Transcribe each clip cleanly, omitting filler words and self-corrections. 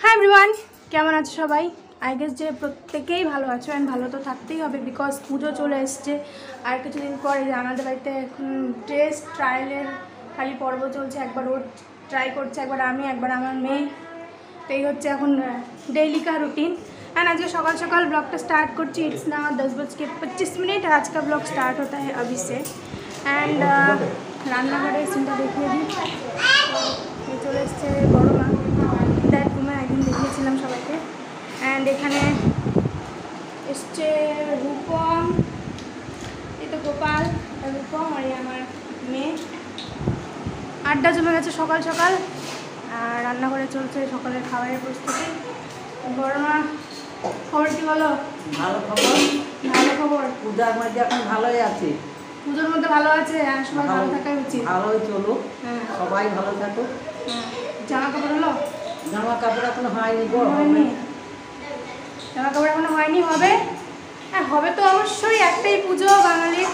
Hi everyone, কেমন আছো সবাই? আই গেস যে প্রত্যেকেই ভালো আছো অ্যান্ড ভালো তো থাকতেই হবে, বিকজ পুজো চলে এসছে আর কিছুদিন পরে। আমাদের বাড়িতে এখন ড্রেস ট্রায়ালের খালি পর্ব চলছে। একবার ও ট্রাই করছে, একবার আমি, একবার আমার মেয়ে। তো এই হচ্ছে এখন ডেইলি কা রুটিন। एंड आज सकाल सकाल ब्लॉग स्टार्ट कर 10:25 और आज का ब्लॉग स्टार्ट होता है अभी से। एंड रान्नाघरे सीनटा देखिए दी चले एसছে बड़ मा दैट रूमे एक दिन देखिएছিলাম সবাইকে। एंड এখানে এসছে রূপম, এই তো গোপাল, রূপম আর আমার মেয়ে। আড্ডা জমে গেছে সকাল সকাল আর রান্নাঘরে চলছে সকালের খাবারের প্রস্তুতি। বড় মা খবর কি বলো? ভালো খবর, ভালো খবর। পূজার মধ্যে এখন ভালোই আছে, পুজোর মধ্যে ভালো আছে। হ্যাঁ, সবাই ভালো থাকাই উচিত। ভালোই চলুক, হ্যাঁ সবাই ভালো থাকুক। জামা কাপড় হলো? জামা কাপড় এখন হয়নি গো, হয়নি, জামা কাপড় এখনো হয়নি, হবে। হ্যাঁ হবে তো অবশ্যই, একটাই পুজো বাঙালির।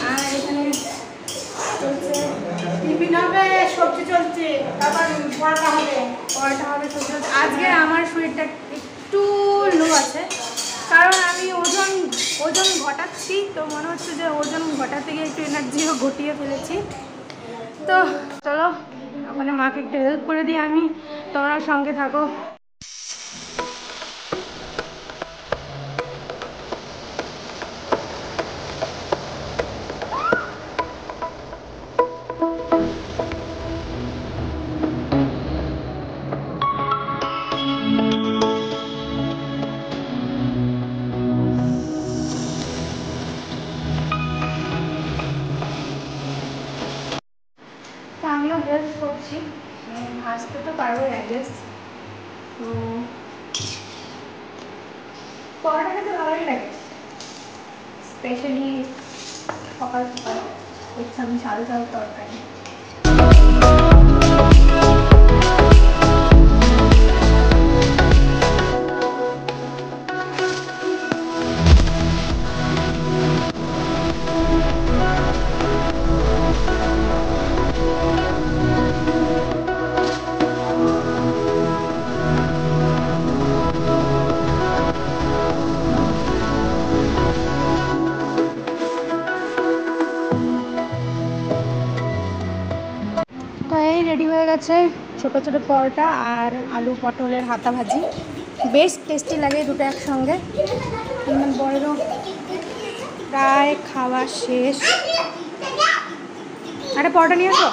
আর এখানে চলছে টিফিন হবে, সবজি চলছে, তারপর পরোটা হবে, পরোটা হবে, সবজি চলছে। আজকে আমার শরীরটা একটু লো আছে, কারণ আমি ওজন ঘটাচ্ছি। তো মনে হচ্ছে যে ওজন ঘটাতে গিয়ে একটু এনার্জিও ঘটিয়ে ফেলেছি। তো চলো ওখানে মাকে একটু হেল্প করে দিই আমি, তোমরাও সঙ্গে থাকো। আমিও হেল্প করছি, ভাজতে তো পারবো আই গেস। তো পরোটা খেতে ভালোই লাগে, স্পেশালি সকাল সকাল আমি ঝাল ঝাল তরকারি। রেডি হয়ে গেছে ছোটো ছোটো পরোটা আর আলু পটলের হাতা ভাজি, বেশ টেস্টি লাগে দুটো একসঙ্গে। বড়েরও প্রায় খাওয়া শেষ। আরে পরোটা নিয়ে আসো,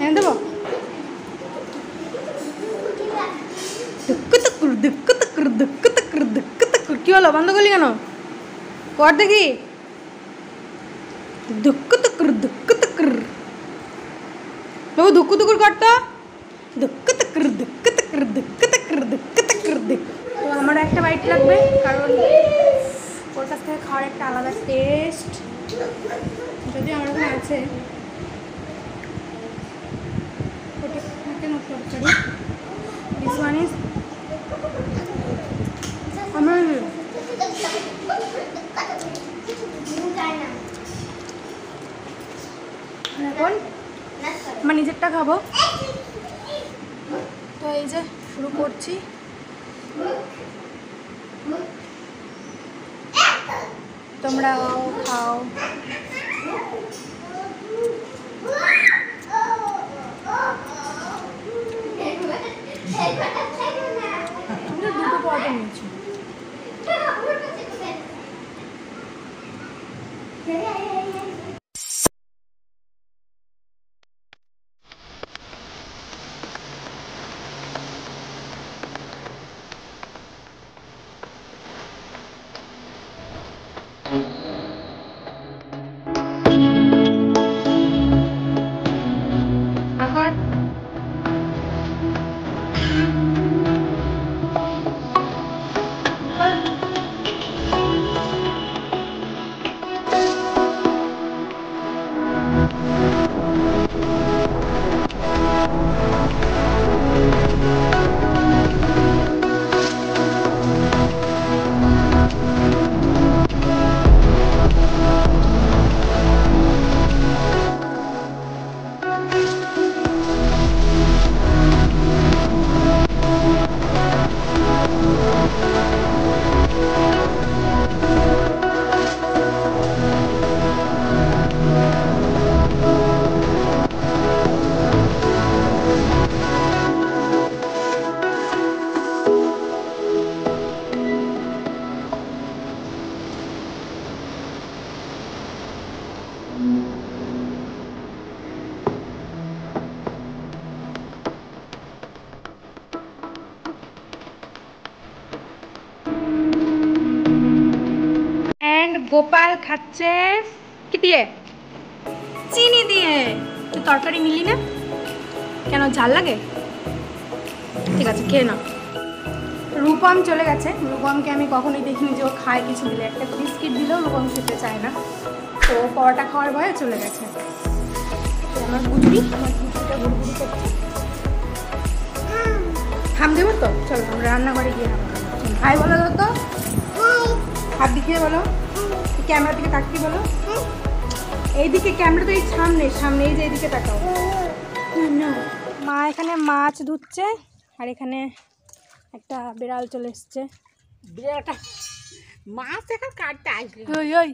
এনে দেবো। কি হলো, বন্ধ করলি কেন? কর দেখি। বাবু ধুক্কু ধুকুর করতো, তো আমার একটা বাইট লাগবে, কারণ ওর কাছ থেকে খাওয়ার একটা আলাদা টেস্ট, যদি আমার ওখানে আছে। This one is amazing. এখন আমার নিজেরটা খাবো। তো এই যে শুরু করছি। তোমরাও খাও। তুমি তো দুটো পরোটা নিয়েছো। গোপাল খাচ্ছে কি দিয়ে? চিনি দিয়ে। তুই তরকারি নিলি না কেন? ঝাল লাগে? ঠিক আছে খেয়ে নাও। রূপম চলে গেছে। রূপমকে আমি কখনোই দেখিনি যে ও খায় কিছু দিলে। একটা বিস্কিট দিলেও রূপম খেতে চায় না, তো পরোটা খাওয়ার ভয়ে চলে গেছে। আমার গুজুরিটা গুড়গুড়ি করছে। হাম দেবো তো? চলো আমরা রান্নাঘরে গিয়ে হাম দেবো। ভাই বলো তো, হাত দিকে বলো, ক্যামেরার দিকে তাকিয়ে বলো। এইদিকে ক্যামেরা তো এই সামনে সামনে, এই যে এইদিকে তাকাও। মা এখানে মাছ ধুচ্ছে আর এখানে একটা বিড়াল চলে এসছে। বিড়ালটা মাছ এখন কাটতে আসবে। ওই ওই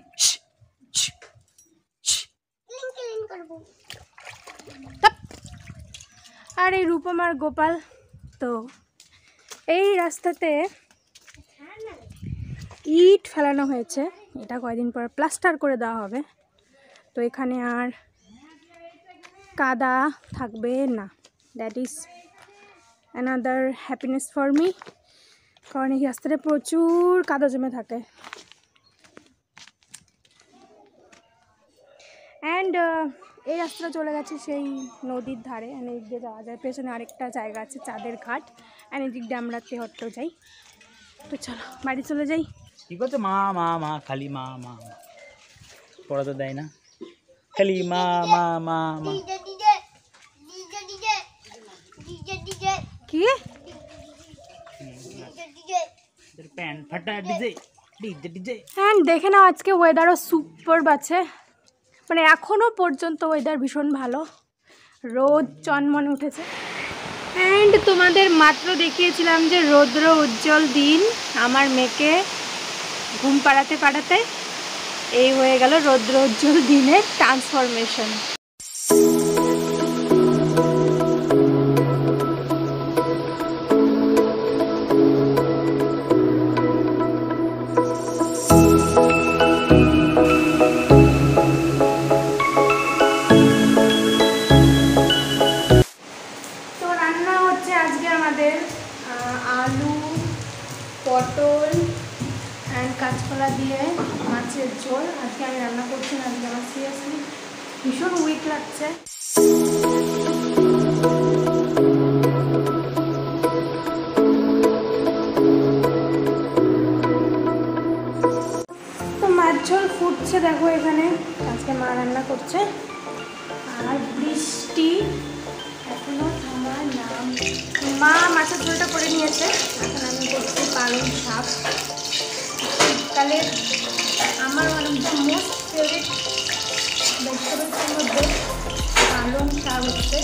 আর এই রূপম আর গোপাল তো এই রাস্তাতে ইট ফেলানো হয়েছে। এটা কয়দিন পর প্লাস্টার করে দেওয়া হবে, তো এখানে আর কাদা থাকবে না। That is another happiness for me, কারণ এই রাস্তাটা প্রচুর কাদা জমে থাকে। অ্যান্ড এই রাস্তাটা চলে গেছে সেই নদীর ধারে, এদিক দিয়ে যাওয়া যায়। পেছনে আরেকটা জায়গা আছে চাঁদের ঘাট, অ্যান্ড এদিক দিয়ে আমরা তেহট্ট যাই। তো চলো বাড়ি চলে যাই। কি করছে? মা মা মা, খালি মা মা মা, পড়া তো দেয় না, খালি মা মা মা মা। কি প্যান্ট ফাটা ডিজে ডিজে ডিজে। হ্যাঁ দেখে নাও, আজকে ওয়েদারও সুপার আছে। মানে এখনও পর্যন্ত ওয়েদার ভীষণ ভালো, রোদ চনমনে উঠেছে। অ্যান্ড তোমাদের মাত্র দেখিয়েছিলাম যে রৌদ্র উজ্জ্বল দিন, আমার মেয়েকে ঘুম পাড়াতে পাড়াতে এই হয়ে গেল রৌদ্র উজ্জ্বল দিনের ট্রান্সফরমেশন। আলু, পটল অ্যান্ড কাঁচকলা দিয়ে মাছের ঝোল আজকে আমি রান্না করছি না। আজকে আমার সিরিয়াসলি ভীষণ উইক লাগছে। তো মাছ ঝোল ফুটছে দেখো এখানে, আজকে মা রান্না করছে। আর বৃষ্টি এখনো থামার নাম। মা মাছের ঝোলটা করে নিয়েছে, এখন আমি করছি পালং শাক। শীতকালে আমার one of the most favourite ভেজিটেবলসের মধ্যে পালং শাক হচ্ছে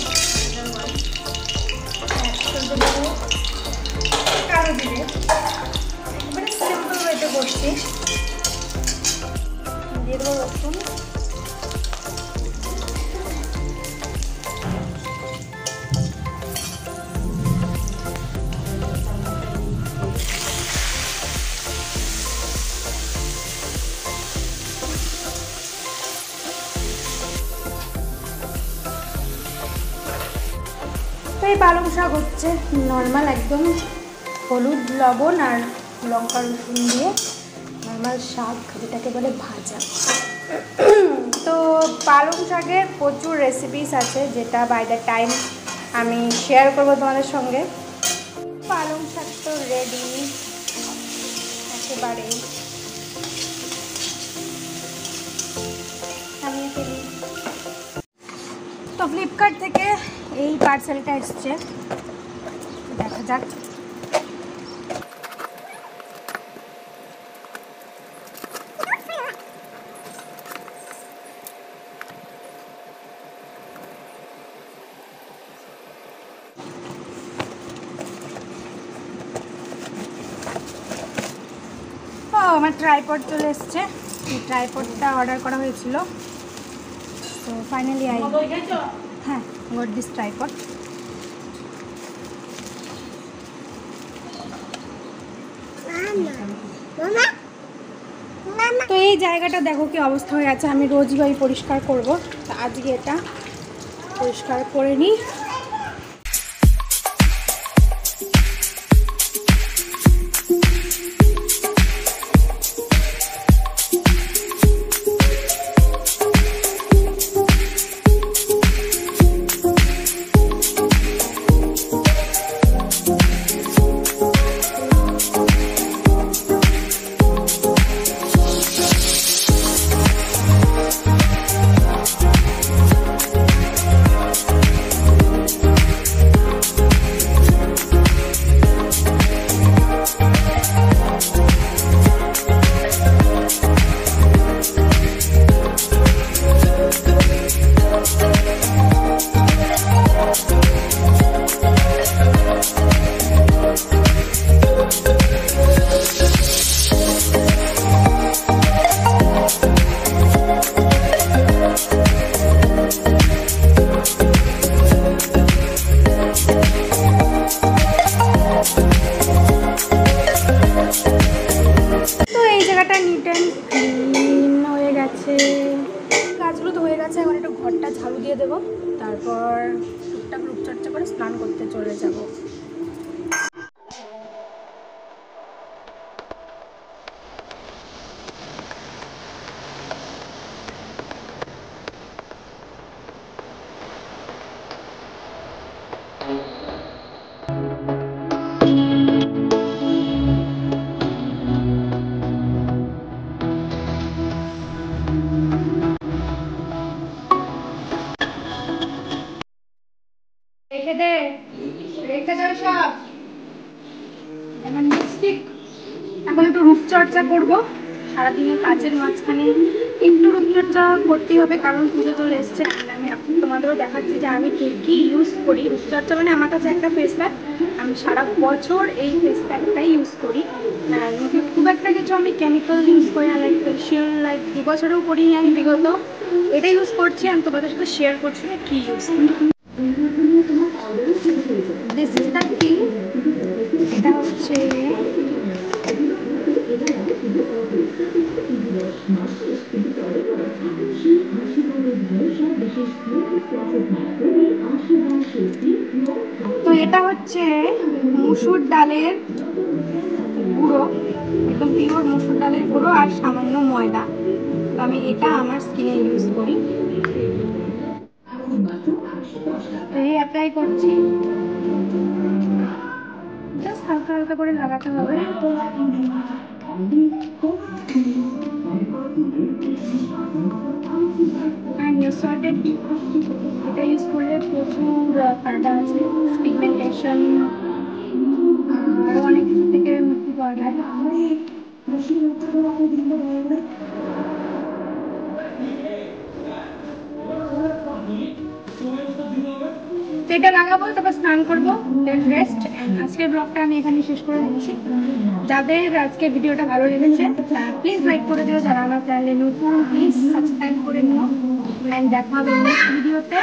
দেবো কালো জিরে। একবারে সিম্পল ওয়েতে করছি। দিয়ে দেবো রসুন, এই পালং শাক হচ্ছে নর্মাল একদম হলুদ লবণ আর লঙ্কা রসুন দিয়ে নর্মাল শাক, যেটাকে বলে ভাজা। তো পালং শাকের প্রচুর রেসিপিস আছে, যেটা বাই দ্য টাইম আমি শেয়ার করবো তোমাদের সঙ্গে। পালং শাক তো রেডি একেবারে, নামিয়ে ফেলি। তো ফ্লিপকার্ট থেকে এই পার্সেলটা এসছে, দেখা যাক। আমার ট্রাইপড চলে এসছে। এই ট্রাইপডটা অর্ডার করা হয়েছিল, তো ফাইনালি হ্যাঁ গট দিস ট্রাইপড। তো এই জায়গাটা দেখো কি অবস্থা হয়ে আছে। আমি রোজই পরিষ্কার করব, তো আজকে এটা পরিষ্কার করে নিই। দিয়ে দেবো, তারপর টুকটাক রূপচর্চা করে স্নান করতে চলে যাব। রেখে দে, রেখে দে সব। এখন লিপস্টিক, এখন একটু রূপচর্চা করবো। সারাদিনের কাজের মাঝখানে একটু রূপচর্চা করতেই হবে, কারণ পুজো চলে এসছে। আমি তোমাদেরও দেখাচ্ছি যে আমি কি ইউজ করি। রূপচর্চা মানে আমার কাছে একটা ফেস প্যাক, আমি সারা বছর এই ফেস প্যাকটাই ইউজ করি। খুব একটা কিছু আমি কেমিক্যাল ইউজ করি না, লাইক ফেশিয়াল, লাইক 2 বছরেও করিনি আমি বিগত। এটা ইউজ করছি, আমি তোমাদের সাথে শেয়ার করছি না কি ইউজ করি। দিস ইজ দ্য কি, এটা হচ্ছে তো এটা হচ্ছে মুসুর ডালের গুঁড়ো, একদম পিওর মুসুর ডালের গুঁড়ো আর সামান্য ময়দা। তো আমি এটা আমার স্কিনে ইউজ করি। তো এই অ্যাপ্লাই করছি, জাস্ট হালকা হালকা করে লাগাতে হবে। এটা ইউজ করলে প্রচুর ফায়দা আছে, পিগমেন্টেশন অনেক কিছু থেকে মুক্তি পাওয়া যায়। এটা লাগাবো, তারপর স্নান করবো, দেন রেস্ট। আজকের ব্লগটা আমি এখানে শেষ করে দিচ্ছি। যাদের আজকে ভিডিওটা ভালো লেগেছে প্লিজ লাইক করে দিও, যারা আমার চ্যানেলে নতুন প্লিজ সাবস্ক্রাইব করে নিও। অ্যান্ড দেখা হবে নেক্সট ভিডিওতে।